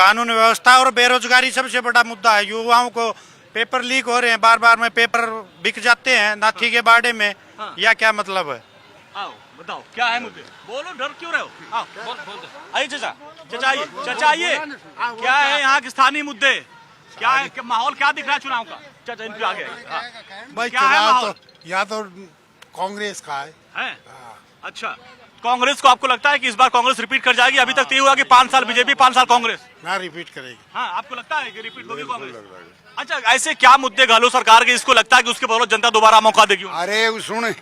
कानून व्यवस्था और बेरोजगारी सबसे बड़ा मुद्दा है। युवाओं को पेपर लीक हो रहे हैं, बार बार में पेपर बिक जाते हैं नाथी के बाड़े में। या क्या मतलब है? आओ बताओ क्या है मुद्दे, बोलो, डर क्यों रहे हो? आओ बोल आइए चाचा, चाचा आइए, चाचा आइए, क्या है यहाँ के स्थानीय मुद्दे, क्या है, माहौल क्या दिख रहा है चुनाव का? चाचा इनके आगे भाई क्या है माहौल? या तो कांग्रेस का है। अच्छा, कांग्रेस को आपको लगता है कि इस बार कांग्रेस रिपीट कर जाएगी? अभी तक तो ये हुआ कि 5 साल बीजेपी, 5 साल कांग्रेस। ना रिपीट करेगी। हाँ, आपको लगता है कि रिपीट होगी कांग्रेस? अच्छा, ऐसे क्या मुद्दे गहलोत सरकार के इसको लगता है कि उसके बदौलत जनता दोबारा मौका देगी? अरे सुन,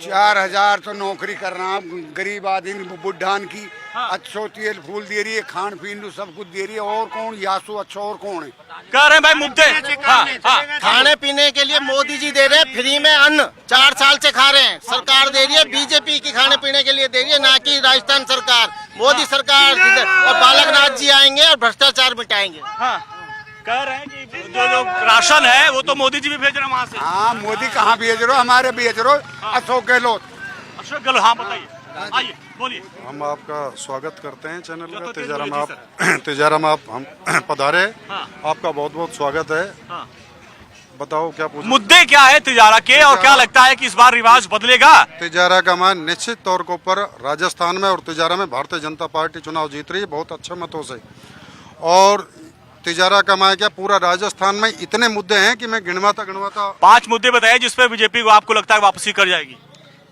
4,000 तो नौकरी करना गरीब आदमी बुढ़ान की, अच्छो तेल फूल दे रही है, खान पीन सब कुछ दे रही है, और कौन यासु अच्छा और कौन है? कह रहे हैं भाई मुद्दे। खाने पीने के लिए मोदी जी दे रहे हैं फ्री में अन्न, 4 साल से खा रहे हैं। सरकार दे रही है, बीजेपी की खाने पीने के लिए दे रही है, ना कि राजस्थान सरकार, मोदी सरकार। और बालकनाथ जी आएंगे और भ्रष्टाचार मिटाएंगे। कह रहे हैं कि जो राशन है वो तो मोदी जी भी भेज रहे हैं वहाँ से। हाँ, मोदी कहाँ भेज रहे हो? हमारे भेज रहे हो अशोक गहलोत। अशोक गहलोत, हाँ बताइए, आइए बोलिए। हम आपका स्वागत करते हैं चैनल जो का। तो तेजाराम आप हम पधारे, हाँ। आपका बहुत बहुत स्वागत है। हाँ। बताओ क्या पूछ। मुद्दे क्या है तिजारा के, और क्या लगता है कि इस बार रिवाज बदलेगा? तिजारा का मान निश्चित तौर के ऊपर राजस्थान में और तिजारा में भारतीय जनता पार्टी चुनाव जीत रही है बहुत अच्छे मतों से। और तिजारा का मान क्या, पूरा राजस्थान में इतने मुद्दे हैं कि मैं गिनवाता 5 मुद्दे बताइए जिस पर बीजेपी को आपको लगता है वापसी कर जाएगी।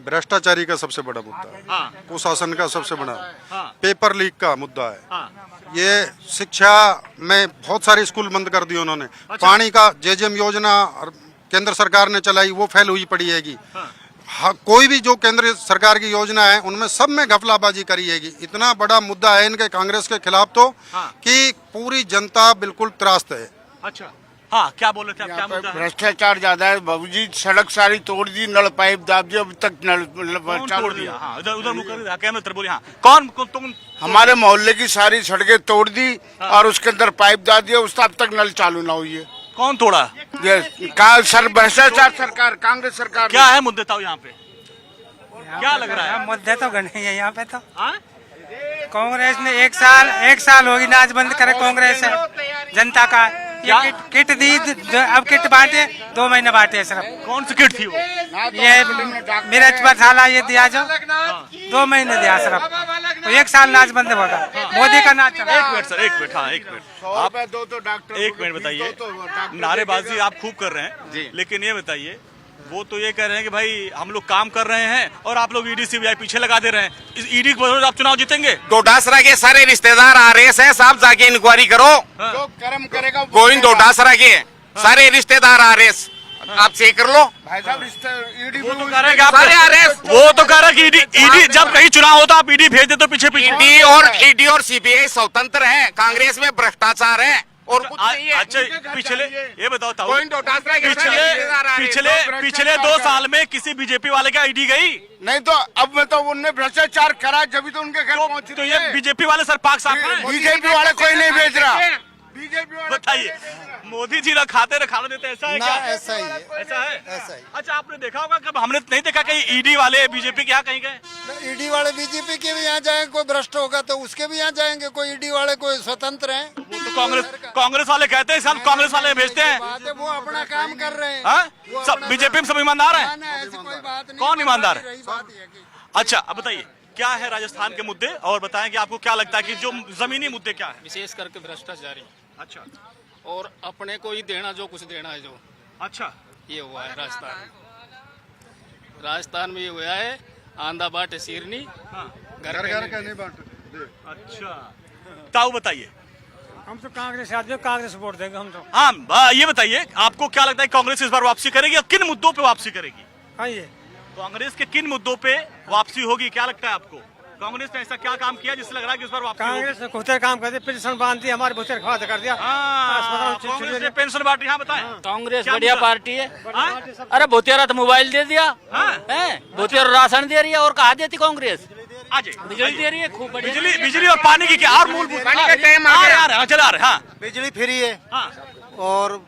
भ्रष्टाचारी का सबसे बड़ा मुद्दा है, हाँ। कुशासन का सबसे बड़ा, हाँ। पेपर लीक का मुद्दा है, हाँ। ये शिक्षा में बहुत सारे स्कूल बंद कर दिए उन्होंने। अच्छा। पानी का जेजेएम योजना केंद्र सरकार ने चलाई, वो फेल हुई पड़ी हैगी। हाँ, कोई भी जो केंद्र सरकार की योजना है उनमें सब में घपलाबाजी करी हैगी। इतना बड़ा मुद्दा है इनके कांग्रेस के खिलाफ तो कि पूरी जनता बिल्कुल त्रस्त है। अच्छा, हाँ, क्या बोल रहे थे आप, क्या मुद्दा है? भ्रष्टाचार ज्यादा है बाबूजी, सड़क सारी तोड़ दी, नल पाइप दाब दिया, अभी तक नल तोड़ दिया? हाँ, उधर मुँह कर, कैमरे तरफ बोलिए। हाँ, कौन तुम? हमारे मोहल्ले की सारी सड़कें तोड़ दी और उसके अंदर पाइप डाल दिया, उसका अब तक नल चालू ना हुई है। कौन तोड़ा? सर भ्रष्टाचार सरकार, कांग्रेस सरकार। क्या है मुद्दे था यहाँ पे, क्या लग रहा है? मुद्दे तो गणे हैं यहाँ पे। तो हाँ? कांग्रेस ने एक साल होगी नाच बंद करे कांग्रेस है जनता का। ये किट दी, अब किट बांटे, 2 महीने बांटे सिर्फ। कौन सी किट थी वो? ये मिर्च मसाला ये दिया जो 2 महीने दिया सिर्फ, तो 1 साल नाच बंद होगा। मोदी का नाच चला। 1 मिनट सर, 1 मिनट, हाँ 1 मिनट, आप 1 मिनट बताइए। नारेबाजी आप खूब कर रहे हैं, लेकिन ये बताइए, वो तो ये कह रहे हैं कि भाई हम लोग काम कर रहे हैं और आप लोग ईडी सीबीआई पीछे लगा दे रहे हैं। इस ईडी की वजह से आप चुनाव जीतेंगे? डोडासरा के सारे रिश्तेदार आरएस हैं, साहब जाके इंक्वायरी करो। जो कर्म करेगा गोविंद डोडासरा के सारे रिश्तेदार आरएस, आप चेक कर लो। भाई साहब, वो तो कह रहे हैं कि वो तो कह रहे हैं कि ईडी जब कहीं चुनाव होता आप ईडी भेज दे तो पीछे पीछे। ईडी और सीबीआई स्वतंत्र है, कांग्रेस में भ्रष्टाचार है और कुछ नहीं है। अच्छा, पिछले ये बताओ ताऊ, गोविंद डोडासरा के सारे रिश्तेदार आरएस। पिछले 2 साल में किसी बीजेपी वाले का ईडी गई? नहीं तो अब में तो उनने भ्रष्टाचार करा, जब तो उनके घर पहुंची। तो ये बीजेपी वाले सर पाक साफ हैं? बीजेपी वाले कोई नहीं भेज रहा। बीजेपी वाले बताइए, मोदी जी ना खाते ना खाना देते, ऐसा है क्या? ऐसा ही है, ऐसा है, ऐसा ही। अच्छा, आपने देखा होगा, कब हमने नहीं देखा कहीं ईडी वाले बीजेपी के यहाँ कहीं गए? ईडी वाले बीजेपी के भी यहाँ जाएंगे, कोई भ्रष्ट होगा तो उसके भी यहाँ जाएंगे। कोई ईडी वाले कोई स्वतंत्र हैं। वो तो कांग्रेस वाले कहते हैं, सब कांग्रेस वाले भेजते हैं। वो अपना काम कर रहे हैं। हाँ? सब बीजेपी में सब ईमानदार हैं? ऐसी कोई बात नहीं। कौन ईमानदार है? रही बात ये कि अच्छा, अब बताइए क्या है राजस्थान के मुद्दे, और बताएं कि आपको क्या लगता है कि जो जमीनी मुद्दे क्या है? विशेष करके भ्रष्टाचारी अच्छा, और अपने को ही देना, जो कुछ देना है जो। अच्छा, ये हुआ है राजस्थान में ये हुआ है। आंधा बाटे सिरनी, घर का नहीं बांटे। अच्छा, ताऊ बताइए। हम तो कांग्रेस आदमी, कांग्रेस वोट देंगे हम तो। हाँ, ये बताइए आपको क्या लगता है कांग्रेस इस बार वापसी करेगी और किन मुद्दों पे वापसी करेगी? कांग्रेस के किन मुद्दों पे वापसी होगी, क्या लगता है आपको? कांग्रेस ने ऐसा क्या काम किया जिससे लग रहा है कि इस बार वापसी कांग्रेस ने खुद काम कर दिया, पेंशन बांध दी, हमारे बच्चे खा कर दिया। कांग्रेस ने पेंशन बांटी, हाँ बताएं। कांग्रेस बढ़िया पार्टी है। अरे भूतिया तो मोबाइल दे दिया है, भूतिया राशन दे रही है, और कहा देती कांग्रेस? बिजली दे रही है खूब बढ़िया। बिजली और पानी की क्या, और मूलभूत पानी का टाइम आ गया। चला रहे। हाँ, बिजली फ्री है हाँ, और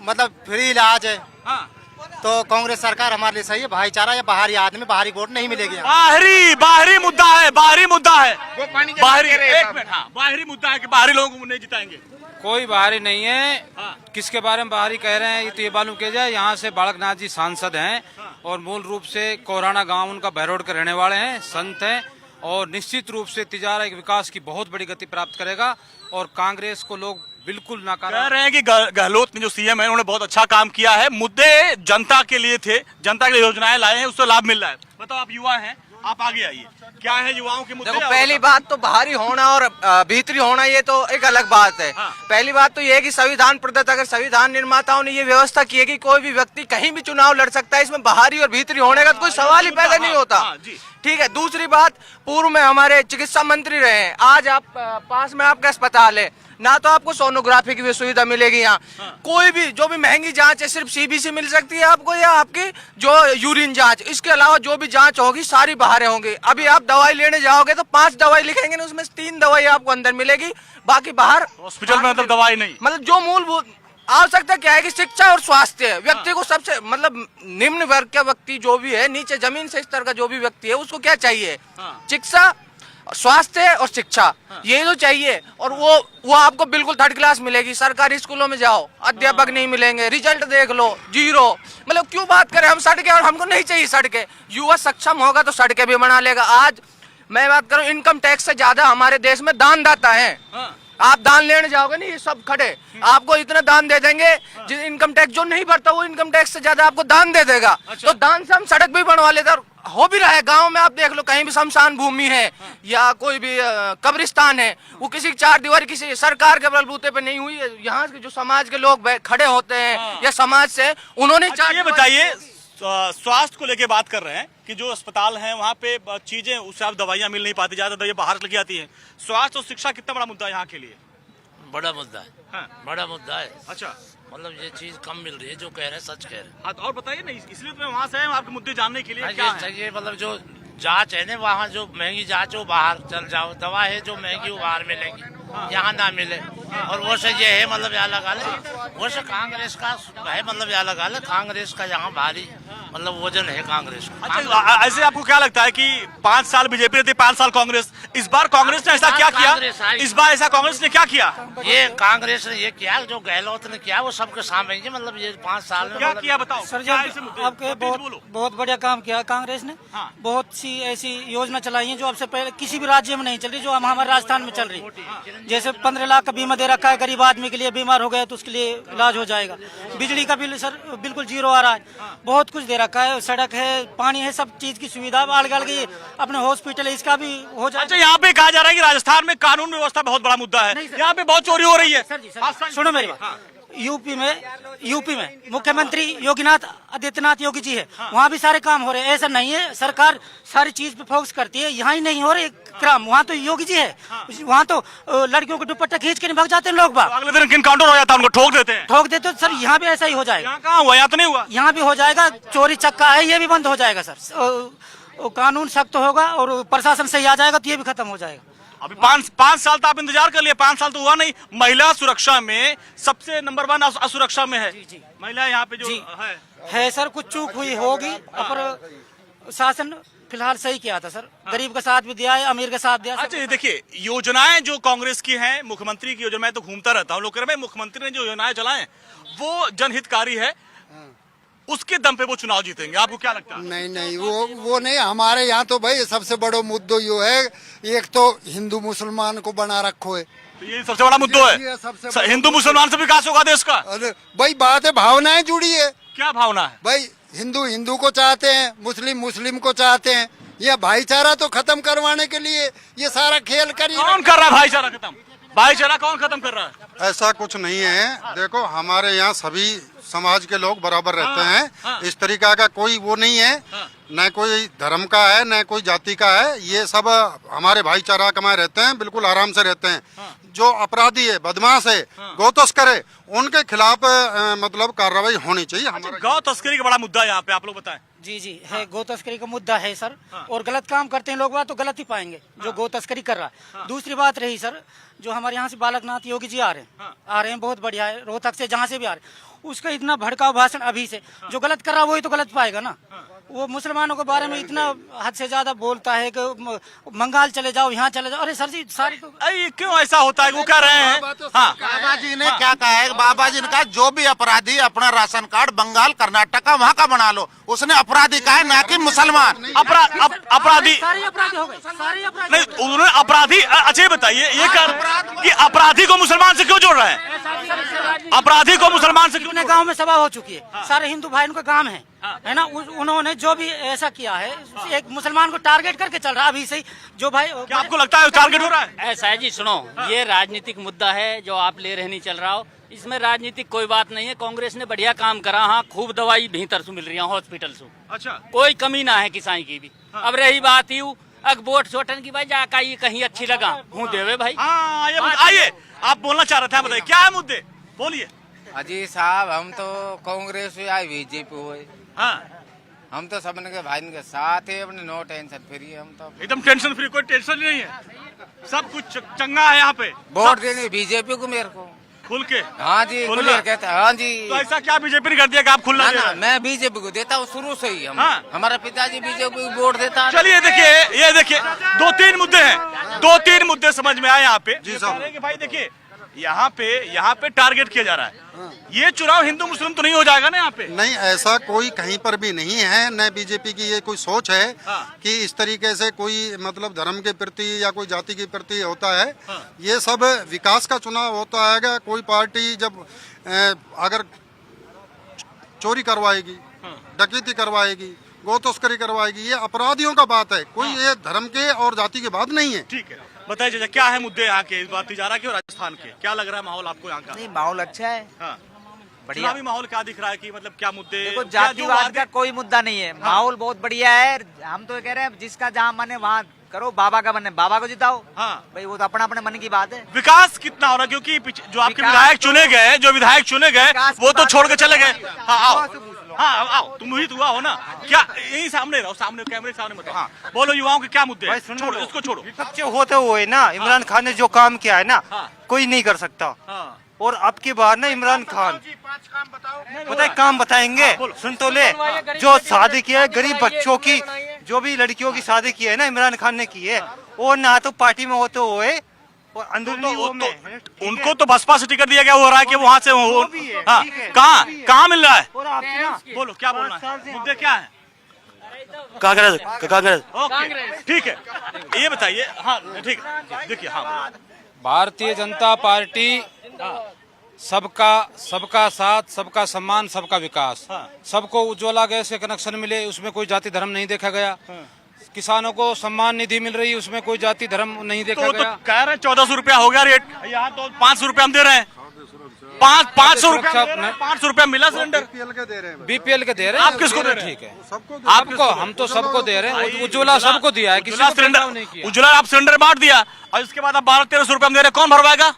मतलब फ्री इलाज है। हाँ, तो कांग्रेस सरकार हमारे लिए सही है। भाईचारा या बाहरी आदमी, बाहरी वोट नहीं मिलेगी यहाँ। बाहरी मुद्दा है, बाहरी एक मिनट, हाँ, बाहरी मुद्दा है कि बाहरी लोगों को नहीं जिताएंगे। कोई बाहरी नहीं है। किसके बारे में बाहरी कह रहे हैं ये तो ये मालूम किया जाए। यहाँ से बालकनाथ जी सांसद हैं और मूल रूप से कोराना गांव उनका बहरोड के रहने वाले हैं, संत हैं और निश्चित रूप से तिजारा एक विकास की बहुत बड़ी गति प्राप्त करेगा और कांग्रेस को लोग बिल्कुल नकार कह रहे हैं कि गहलोत में जो सीएम है उन्होंने बहुत अच्छा काम किया है, मुद्दे जनता के लिए थे, जनता के लिए योजनाएं लाए हैं, उससे लाभ मिल रहा है। बताओ, आप युवा हैं, आप आगे आइए, क्या है युवाओं के मुद्दे? देखो, पहली बात तो बाहरी होना और भीतरी होना ये तो एक अलग बात है। पहली बात तो ये है कि संविधान प्रदत्त अगर संविधान निर्माताओं ने ये व्यवस्था की है कि कोई भी व्यक्ति कहीं भी चुनाव लड़ सकता है, इसमें बाहरी और भीतरी होने का तो कोई सवाल ही पैदा नहीं होता। ठीक है। दूसरी बात, पूर्व में हमारे चिकित्सा मंत्री रहे हैं, आज आप पास में आपका अस्पताल है, ना तो आपको सोनोग्राफी की भी सुविधा मिलेगी यहाँ। कोई भी जो भी महंगी जांच है सिर्फ सीबीसी मिल सकती है आपको, या आपकी जो यूरिन जांच, इसके अलावा जो भी जांच होगी सारी बाहर होंगी। अभी आप दवाई लेने जाओगे तो 5 दवाई लिखेंगे ना, उसमें 3 दवाई आपको अंदर मिलेगी, बाकी बाहर हॉस्पिटल में मतलब दवाई नहीं। मतलब जो मूलभूत आवश्यकता क्या है कि शिक्षा और स्वास्थ्य, व्यक्ति को सबसे मतलब निम्न वर्ग का व्यक्ति जो भी है, नीचे जमीन से स्तर का जो भी व्यक्ति है, उसको क्या चाहिए? शिक्षा, स्वास्थ्य और शिक्षा, ये जो चाहिए। और वो आपको बिल्कुल 3rd क्लास मिलेगी। सरकारी स्कूलों में जाओ, अध्यापक नहीं मिलेंगे, रिजल्ट देख लो 0। मतलब क्यों बात करें हम सड़कें, और हमको नहीं चाहिए सड़कें। युवा सक्षम होगा तो सड़कें भी बना लेगा। आज मैं बात करूं, इनकम टैक्स से ज्यादा हमारे देश में दानदाता है। आप दान लेने जाओगे नहीं, ये सब खड़े आपको इतना दान दे देंगे, जिस इनकम टैक्स जो नहीं भरता वो इनकम टैक्स से ज्यादा आपको दान दे देगा। तो दान से हम सड़क भी बनवा लेते, हो भी रहा है। गांव में आप देख लो, कहीं भी शमशान भूमि है या कोई भी कब्रिस्तान है, वो किसी 4 दीवारी किसी सरकार के बलबूते पे नहीं हुई है। यहाँ के जो समाज के लोग खड़े होते हैं या समाज से, उन्होंने ये बताइए, स्वास्थ्य को लेके बात कर रहे हैं कि जो अस्पताल हैं वहाँ पे चीजें, उससे आप दवाइयाँ मिल नहीं पाती, ज्यादा दवाइयाँ बाहर लेके आती हैं। स्वास्थ्य और शिक्षा कितना बड़ा मुद्दा है यहाँ के लिए? बड़ा मुद्दा है। हाँ। बड़ा मुद्दा है। अच्छा, मतलब ये चीज कम मिल रही है, जो कह रहे हैं सच कह रहे हैं। हाँ, तो और बताइए ना, इसलिए तो मैं वहाँ से आया हूँ आपके मुद्दे जानने के लिए। क्या है? ये मतलब जो जांच है ना, वहाँ जो महंगी जांच वो बाहर चल जाओ, दवा है जो महंगी वो बाहर मिलेगी, यहाँ ना मिले। और वो से ये है मतलब अलग अलग, वो से कांग्रेस का है मतलब अलग अलग, कांग्रेस का यहाँ भारी मतलब वजन है कांग्रेस का। अच्छा, ऐसे आपको क्या लगता है कि 5 साल बीजेपी रहती, 5 साल कांग्रेस, इस बार कांग्रेस ने ऐसा क्या किया? इस बार ऐसा कांग्रेस ने क्या किया? ये कांग्रेस ने ये किया जो गहलोत ने किया, वो सबके सामने ही, मतलब ये 5 साल में क्या किया बताओ सर जी। आपके बहुत बढ़िया काम किया कांग्रेस ने। बहुत सी ऐसी योजना चलाई है जो अब से पहले किसी भी राज्य में नहीं चल रही, जो हमारे राजस्थान में चल रही। जैसे 15 लाख का बीमा दे रखा है, गरीब आदमी के लिए, बीमार हो गया तो उसके लिए इलाज हो जाएगा। बिजली का बिल सर बिल्कुल 0 आ रहा है। बहुत कुछ दे रखा है, सड़क है, पानी है, सब चीज की सुविधा अलग अपने हॉस्पिटल है, इसका भी हो जाए। अच्छा, यहाँ पे कहा जा रहा है कि राजस्थान में कानून व्यवस्था बहुत बड़ा मुद्दा है, यहाँ पे बहुत चोरी हो रही है। सर जी, सुनो मेरी बात। यूपी में मुख्यमंत्री योगीनाथ आदित्यनाथ योगी जी है, वहाँ भी सारे काम हो रहे हैं। ऐसा नहीं है, सरकार सारी चीज पे फोकस करती है। यहाँ ही नहीं हो रहे काम, वहाँ तो योगी जी है। वहाँ तो लड़कियों को दुपट्टा खींच के नहीं भाग जाते हैं लोग बाग। अगले दिन इनकाउंटर हो जाता है, उनको ठोक देते हैं। सर यहाँ भी ऐसा ही हो जाएगा। यहाँ कहाँ हुआ? यहाँ तो नहीं हुआ। यहाँ भी हो जाएगा। चोरी चक्का है, ये भी बंद हो जाएगा सर। कानून सख्त होगा और प्रशासन सही आ जाएगा तो ये भी खत्म हो जाएगा। अभी 5 साल तो आप इंतजार कर लिए, 5 साल तो हुआ नहीं। महिला सुरक्षा में सबसे नंबर 1 असुरक्षा में है महिला यहाँ पे जो है सर। कुछ चूक हुई होगी, पर शासन फिलहाल सही किया था सर। गरीब का साथ भी दिया है, अमीर का साथ दिया। अच्छा, देखिए, योजनाएं जो कांग्रेस की हैं, मुख्यमंत्री की योजना, मैं तो घूमता रहता हूँ, लोग कह रहे हैं मुख्यमंत्री ने जो योजनाएं चलाए वो जनहितकारी है, उसके दम पे वो चुनाव जीतेंगे। आपको क्या लगता है? नहीं, वो नहीं। हमारे यहाँ तो भाई सबसे बड़ा मुद्दा यो है, एक तो हिंदू मुसलमान को बना रखो है, तो ये सबसे बड़ा मुद्दा है। हिंदू मुसलमान से विकास होगा देश का। अरे भाई बात है, भावनाएं जुड़ी है। क्या भावना है भाई? हिंदू को चाहते हैं, मुस्लिम को चाहते हैं। ये भाईचारा तो खत्म करवाने के लिए ये सारा खेल करिए। कौन कर रहा है भाईचारा खत्म? भाईचारा कौन खत्म कर रहा है? ऐसा कुछ नहीं है। देखो, हमारे यहाँ सभी समाज के लोग बराबर रहते हैं। इस तरीका का कोई वो नहीं है, न कोई धर्म का है न कोई जाति का है। ये सब हमारे भाईचारा कमाए रहते हैं, बिल्कुल आराम से रहते हैं। जो अपराधी है, बदमाश है, गौ तस्कर है, उनके खिलाफ मतलब कार्रवाई होनी चाहिए। गौ तस्करी का बड़ा मुद्दा है यहाँ पे, आप लोग बताएं। जी जी है, गौ तस्करी का मुद्दा है सर। और गलत काम करते हैं लोग तो गलत ही पाएंगे जो गौ तस्करी कर रहा है। दूसरी बात रही सर, जो हमारे यहाँ से बालकनाथ योगी जी आ रहे हैं बहुत बढ़िया है, रोहतक से जहाँ से भी आ रहे हैं, उसका इतना भड़काऊ भाषण अभी से, जो गलत कर रहा है वही तो गलत पाएगा ना। वो मुसलमानों के बारे में इतना हद से ज्यादा बोलता है कि बंगाल चले जाओ, यहाँ चले जाओ। अरे सर जी सारी तो क्यों ऐसा होता है? वो कह रहे हैं हाँ, बाबा जी ने क्या कहा है? बाबा जी ने कहा जो भी अपराधी अपना राशन कार्ड बंगाल कर्नाटक का वहाँ का बना लो। उसने अपराधी कहा है, ना कि मुसलमान। अपराधी सारे अपराधी हो गए, सारे अपराधी नहीं, उन्होंने अपराधी। अच्छा बताइए, ये कर कि अपराधी को मुसलमान से क्यों जोड़ रहे हैं? अपराधी को मुसलमान से क्यों? गांव में सभा हो चुकी है, सारे हिंदू भाई उनका काम है ना। उन्होंने जो भी ऐसा किया है, एक मुसलमान को टारगेट करके चल रहा है अभी से ही। जो भाई क्या आपको लगता है टारगेट हो रहा है? ऐसा है जी, सुनो, ये राजनीतिक मुद्दा है जो आप ले रहे नहीं चल रहा हो, इसमें राजनीतिक कोई बात नहीं है। कांग्रेस ने बढ़िया काम करा, हाँ, खूब दवाई भीतर से मिल रही है हॉस्पिटल से। अच्छा, कोई कमी ना है किसाई की भी। अब रही बात यू अग वोट छोटन की भाई जाका ये कहीं अच्छी लगा हूँ देवे भाई। हाँ, आइए, आप बोलना चाह रहे थे, बताइए क्या है मुद्दे, बोलिए। अजी साहब, हम तो कांग्रेस हुई या बीजेपी हुई, हाँ, हम तो सबने के भाई के साथ है, अपने नो टेंशन फ्री। हम तो एकदम टेंशन फ्री, कोई टेंशन नहीं है, सब कुछ चंगा है यहाँ पे। वोट देंगे बीजेपी को, मेरे को खुल के। हाँ जी, खुला कहते हैं। हाँ जी, तो ऐसा क्या बीजेपी ने कर दिया कि आप खुला दे रहे हैं? मैं बीजेपी को देता हूँ शुरू से ही। हाँ। हमारा पिताजी बीजेपी को वोट देता है। चलिए देखिए, ये देखिए, दो तीन मुद्दे हैं, दो तीन मुद्दे समझ में आए यहाँ पे। जी साहब, भाई देखिए, यहाँ पे टारगेट किया जा रहा है। ये चुनाव हिंदू मुस्लिम तो नहीं हो जाएगा ना यहाँ पे? नहीं, ऐसा कोई कहीं पर भी नहीं है। न बीजेपी की ये कोई सोच है कि इस तरीके से कोई मतलब धर्म के प्रति या कोई जाति के प्रति होता है। ये सब विकास का चुनाव होता है। कोई पार्टी जब अगर चोरी करवाएगी, डकैती करवाएगी, गौ तस्करी करवाएगी, ये अपराधियों का बात है, कोई ये धर्म के और जाति की बात नहीं है। ठीक है, बताइए चाचा, क्या है मुद्दे यहाँ के, इस बार तिजारा के और राजस्थान के? क्या लग रहा है माहौल आपको यहाँ का? नहीं, माहौल अच्छा है। हाँ, बढ़िया। चुनावी माहौल क्या दिख रहा है कि मतलब क्या मुद्दे? देखो, जातिवाद का कोई मुद्दा नहीं है। माहौल बहुत बढ़िया है। हम तो कह रहे हैं जिसका जहाँ मन है वहाँ करो, बाबा का मन है बाबा को जिताओ। हाँ भाई, वो तो अपना अपने मन की बात है। विकास कितना हो रहा है? क्योंकि जो आपके विधायक चुने गए, वो तो छोड़ के चले गए। हाँ, आओ, हाँ आओ, तुम ही तो आओ ना। क्या यही सामने रहो, सामने कैमरे सामने मत। हाँ, बोलो, युवाओं के क्या मुद्दे हैं? छोड़ो, इसको छोड़ो। विपक्ष होते हुए ना इमरान खान ने जो काम किया है ना, कोई नहीं कर सकता। और अब की बार ना इमरान खान पता है काम बताएंगे, सुन तो ले। जो शादी किया है गरीब बच्चों की, जो भी लड़कियों की शादी की है ना इमरान खान ने की है, और ना तो पार्टी में होते हुए और अंदरूनी वो में उनको तो बसपा से टिकट दिया गया, हो रहा है कि वहाँ से कहाँ मिल रहा है? बोलो, क्या बोलना है, मुद्दे क्या है? कांग्रेस। ठीक है, ये बताइए। हाँ ठीक है, देखिए, हाँ, भारतीय जनता पार्टी सबका साथ, सबका सम्मान, सबका विकास। सबको उज्ज्वला गैस के कनेक्शन मिले, उसमें कोई जाति धर्म नहीं देखा गया। किसानों को सम्मान निधि मिल रही है, उसमें कोई जाति धर्म नहीं देखा गया। तो कह रहे हैं 1400 रुपया हो गया रेट, यहाँ तो 500 रुपया हम दे रहे हैं। 500 रुपया मिला सिलेंडर। बीपीएल के दे रहे हैं। आप किसको दे रहे हैं? ठीक है, आपको, हम तो सबको दे रहे हैं। उज्ज्वला सबको दिया है, किसी को सिलेंडर नहीं किया। उज्ज्वला आप सिलेंडर बांट दिया और इसके बाद आप 1200-1300 रुपया हम दे रहे हैं, कौन भरवाएगा?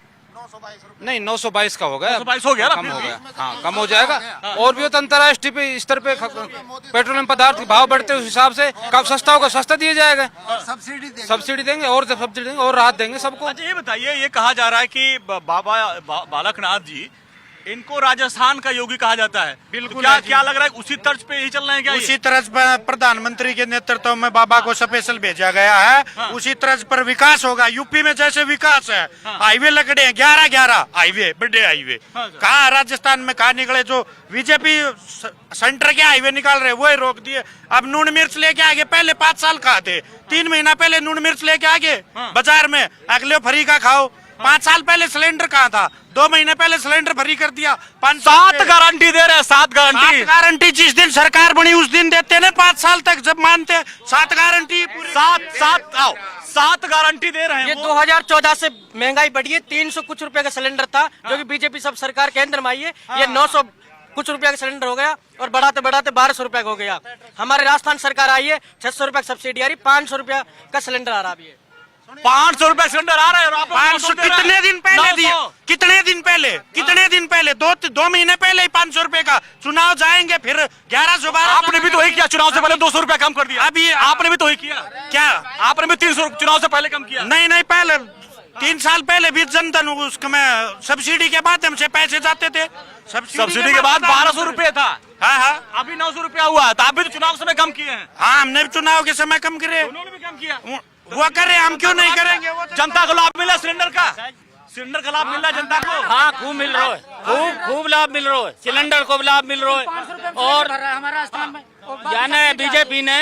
नहीं, 922 का हो गया, 922 हो गया ना, कम हो गया। हाँ, कम हो जाएगा। और भी अंतर्राष्ट्रीय स्तर पे पेट्रोलियम पदार्थ के भाव बढ़ते उस हिसाब से कब सस्ता होगा, सस्ता दिया जाएगा। सब्सिडी देंगे और सब्सिडी देंगे और राहत देंगे सबको। अच्छा, ये बताइए, ये कहा जा रहा है कि बाबा बालकनाथ जी, इनको राजस्थान का योगी कहा जाता है। बिल्कुल। तो क्या लग रहा है, उसी तर्ज पे ही चल रहे हैं क्या? उसी तर्ज पर प्रधानमंत्री के नेतृत्व में बाबा को स्पेशल भेजा गया है। उसी तर्ज पर विकास होगा। यूपी में जैसे विकास है, हाईवे लगड़े हैं 11 हाईवे, बड़े हाईवे। कहा राजस्थान में कहा निकले, जो बीजेपी सेंटर के हाईवे निकाल रहे वो रोक दिए। अब नून मिर्च लेके आगे, पहले 5 साल कहा थे, 3 महीना पहले नून मिर्च लेके आगे बाजार में, अगले फ्री का खाओ। 5 साल पहले सिलेंडर कहाँ था, 2 महीने पहले सिलेंडर फ्री कर दिया। 7 गारंटी दे रहे हैं, 7 गारंटी जिस दिन सरकार बनी उस दिन देते ना, 5 साल तक जब मानते। 7 गारंटी, 7 गारंटी दे रहे हैं। ये 2014 से महंगाई बढ़ी है। 300 कुछ रुपए का सिलेंडर था, जो कि बीजेपी सब सरकार केंद्र में आई है। ये 900 कुछ रुपया का सिलेंडर हो गया और बढ़ाते बढ़ाते 1200 रुपया का हो गया। हमारे राजस्थान सरकार आई है, 600 रुपया सब्सिडी आ रही, 500 रुपया का सिलेंडर आ रहा है। 500 रुपए सिलेंडर आ रहा है और आप 500 कितने दिन पहले दिए? कितने दिन पहले 2 महीने पहले ही 500 रुपए का। चुनाव जाएंगे फिर 1112। आपने भी तो वही किया, चुनाव से पहले 200 रुपया कम कर दिया। अभी आपने भी तो वही किया क्या? आपने भी 300 चुनाव से पहले कम किया। नहीं पहले 3 साल पहले भी जनधन उसमें सब्सिडी के बाद हमसे पैसे जाते थे। सब्सिडी के बाद 1200 रुपये था। हाँ अभी 900 रुपया हुआ है। तो आप भी तो चुनाव समय कम किए हैं। हाँ, हमने भी चुनाव के समय कम करे। उन्होंने भी कम किया। वो करे, हम क्यों नहीं करेंगे? वो जनता को लाभ मिला सिलेंडर का लाभ मिल रहा है जनता को। हाँ, खूब मिल रहा है, खूब लाभ मिल रहा है, सिलेंडर को भी लाभ मिल रहा है। और हमारा स्थान में यानी बीजेपी ने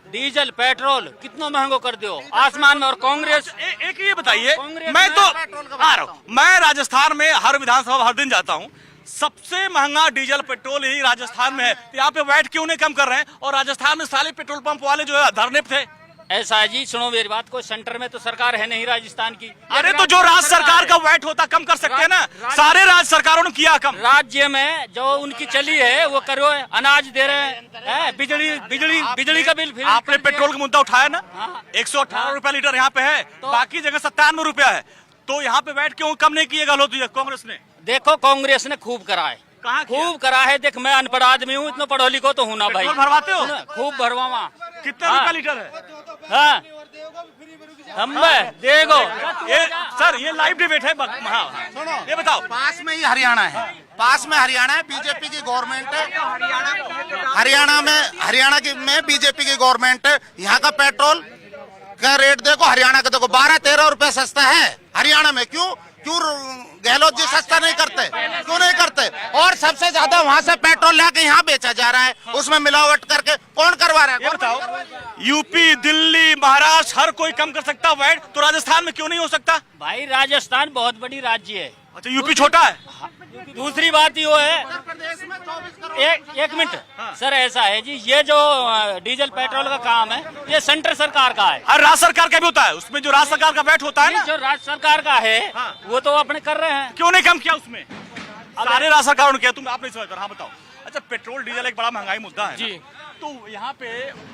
डीजल पेट्रोल कितना महंगो कर दियो आसमान में। और कांग्रेस एक ये बताइए, मैं तो आ रहा हूँ, मैं राजस्थान में हर विधानसभा हर दिन जाता हूँ, सबसे महंगा डीजल पेट्रोल ही राजस्थान में है। यहाँ पे वैट क्यों नहीं कम कर रहे हैं? और राजस्थान में सारे पेट्रोल पंप वाले जो है धरने पे थे। ऐसा है जी, सुनो मेरी बात को, सेंटर में तो सरकार है नहीं राजस्थान की। अरे तो जो राज्य सरकार का वैट होता कम कर सकते हैं ना, सारे राज्य सरकारों ने किया कम। राज्य में जो उनकी चली है वो करो, अनाज दे रहे हैं, बिजली का बिल। आपने पेट्रोल का मुद्दा उठाया ना, 118 रुपया लीटर यहाँ पे है, बाकी जगह 97 रुपया है। तो यहाँ पे वैट क्यों कम नहीं किएगा कांग्रेस ने? देखो, कांग्रेस ने खूब करा है, खूब करा है। देख, मैं अनपढ़ आदमी हूँ, इतना पढ़ो लिखो तो हूँ ना भाई। भरवाते हो? खूब भरवावा। कितने रुपया लीटर है? हाँ, हम देखो सर, ये लाइव डिबेट है। ये बताओ, पास में ही हरियाणा है, बीजेपी की गवर्नमेंट है। हरियाणा में बीजेपी की गवर्नमेंट है। यहाँ का पेट्रोल का रेट देखो, हरियाणा का देखो 12-13 रुपए सस्ता है हरियाणा में। क्यों गहलोत जी सस्ता नहीं करते? क्यों नहीं करते? और सबसे ज्यादा वहाँ से पेट्रोल लाके यहाँ बेचा जा रहा है, उसमें मिलावट करके कौन करवा रहा है? ये बताओ, यूपी, दिल्ली, महाराष्ट्र हर कोई कम कर सकता वैट, तो राजस्थान में क्यों नहीं हो सकता? भाई, राजस्थान बहुत बड़ी राज्य है। अच्छा, यूपी छोटा है। दूसरी बात ये है, एक मिनट सर, ऐसा है जी, ये जो डीजल पेट्रोल का काम है ये सेंटर सरकार का है। हर राज्य सरकार का भी होता है, उसमें जो राज्य सरकार का वैट होता है ना, जो राज्य सरकार का है वो तो अपने कर रहे हैं। क्यों नहीं कम किया उसमें? सारे राज्य सरकारों ने किया, तुम आप नहीं समझ। हाँ बताओ। अच्छा, पेट्रोल डीजल एक बड़ा महंगाई मुद्दा है जी। तो यहाँ पे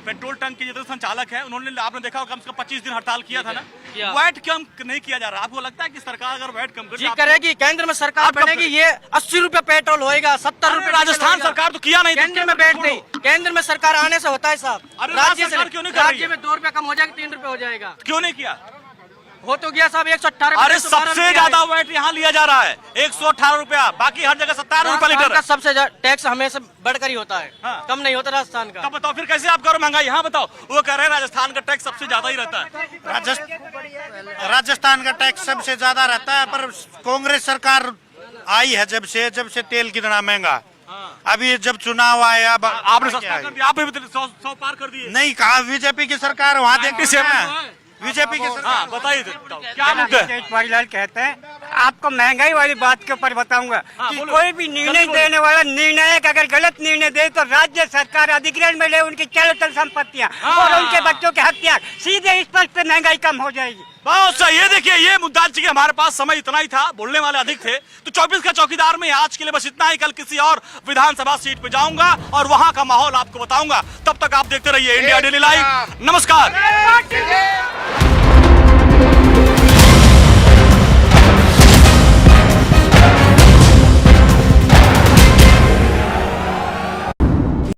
पेट्रोल टंक के जो संचालक है, उन्होंने, आपने देखा कम से कम 25 दिन हड़ताल किया था ना, वैट कम नहीं किया जा रहा। आपको लगता है कि सरकार अगर वैट कम करेगी, केंद्र में सरकार बनेगी, ये 80 रुपए पेट्रोल होएगा, 70 रुपए। राजस्थान सरकार तो किया नहीं, केंद्र में बैठ गई। केंद्र में सरकार आने से होता है साहब। राज्य सरकार क्यों नहीं कर रही है? राज्य में 2 रुपए कम हो जाएगा, 3 रुपए हो जाएगा। क्यों नहीं किया? हो तो गया साहब 118। अरे सबसे ज्यादा वैट यहाँ लिया जा रहा है 118 रुपया, बाकी हर जगह 17 रुपया लीटर है। सबसे टैक्स हमेशा बढ़कर ही होता है, कम नहीं होता राजस्थान का। बताओ फिर कैसे आप करो महंगाई? यहाँ बताओ, वो कह रहे हैं राजस्थान का टैक्स सबसे ज्यादा ही रहता है। राजस्थान का टैक्स सबसे ज्यादा रहता है, पर कांग्रेस सरकार आई है जब से तेल कितना महंगा। अभी जब चुनाव आया, आपने सस्ता कर दिया, आप 100 पार कर दिए। नहीं कहा, बीजेपी की सरकार वहाँ देखते हैं, बीजेपी की सरकार। बताइए क्या मुद्दा है? पारीलाल कहते हैं, आपको महंगाई वाली बात के ऊपर बताऊंगा कि कोई भी निर्णय देने वाला निर्णायक अगर गलत निर्णय दे तो राज्य सरकार अधिग्रहण में ले उनकी चल संपत्तियां और उनके बच्चों के हथियार, सीधे स्पष्ट महंगाई कम हो जाएगी। बहुत सही। ये देखिए, ये मुद्दा चाहिए। हमारे पास समय इतना ही था, बोलने वाले अधिक थे, तो 24 का चौकीदार में आज के लिए बस इतना ही। कल किसी और विधानसभा सीट पे जाऊंगा और वहां का माहौल आपको बताऊंगा। तब तक आप देखते रहिए इंडिया डेली लाइव। नमस्कार।